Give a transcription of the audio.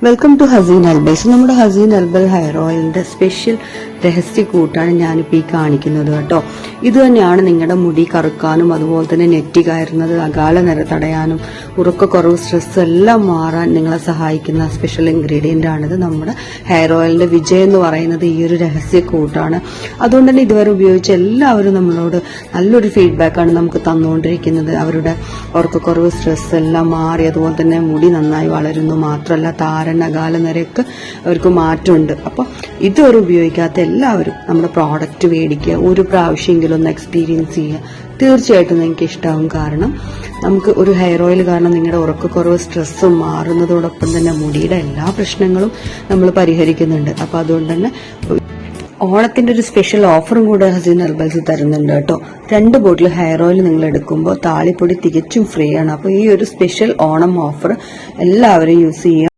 Welcome to Haseen herbals. നമ്മുടെ Haseen herbal hair ഓയിലിന്റെ special രഹസ്യ കൂട്ടാണ് ഞാനിപ്പോൾ ഈ കാണിക്കുന്നത് കേട്ടോ. ഇത് തന്നെയാണ് നിങ്ങളുടെ മുടി കറുക്കാനും അതുപോലെ തന്നെ നെറ്റി കയറുന്നത് അകാല നിര തടയാനും ഉറക്കക്കുറവ് സ്ട്രെസ് എല്ലാം മാറാൻ നിങ്ങളെ സഹായിക്കുന്ന സ്പെഷ്യൽ ഇൻഗ്രീഡിയന്റ് ആണിത്. നമ്മുടെ ഹെയർ ഓയിലിന്റെ വിജയം എന്ന് പറയുന്നത് ഈ ഒരു രഹസ്യ കൂട്ടാണ്. അതുകൊണ്ട് തന്നെ ഇതുവരെ ഉപയോഗിച്ച എല്ലാവരും നമ്മളോട് നല്ലൊരു ഫീഡ്ബാക്കാണ് നമുക്ക് തന്നുകൊണ്ടിരിക്കുന്നത്. അവരുടെ ഉറക്കക്കുറവ് സ്ട്രെസ് എല്ലാം മാറി അതുപോലെ തന്നെ മുടി നന്നായി വളരുന്നു, മാത്രമല്ല താരൻ അകാല നിരക്ക് അവർക്ക് മാറ്റമുണ്ട്. അപ്പോൾ ഇതുവരെ ഉപയോഗിക്കാത്ത എല്ലാവരും നമ്മുടെ പ്രോഡക്റ്റ് മേടിക്കുക, ഒരു പ്രാവശ്യമെങ്കിലും ഒന്ന് എക്സ്പീരിയൻസ് ചെയ്യുക. തീർച്ചയായിട്ടും നിങ്ങൾക്ക് ഇഷ്ടമാവും. കാരണം നമുക്ക് ഒരു ഹെയർ ഓയിൽ കാരണം നിങ്ങളുടെ ഉറക്കക്കുറവ് സ്ട്രെസ്സും മാറുന്നതോടൊപ്പം തന്നെ മുടിയുടെ എല്ലാ പ്രശ്നങ്ങളും നമ്മൾ പരിഹരിക്കുന്നുണ്ട്. അപ്പോൾ അതുകൊണ്ട് തന്നെ ഓണത്തിന്റെ ഒരു സ്പെഷ്യൽ ഓഫറും കൂടെ ഹസീൻ ഹെർബൽസ് തരുന്നുണ്ട് കേട്ടോ. 2 ബോട്ടിൽ ഹെയർ ഓയിൽ നിങ്ങൾ എടുക്കുമ്പോൾ താളിപ്പൊടി തികച്ചും ഫ്രീ ആണ്. അപ്പോൾ ഈ ഒരു സ്പെഷ്യൽ ഓണം ഓഫർ എല്ലാവരും യൂസ് ചെയ്യുക.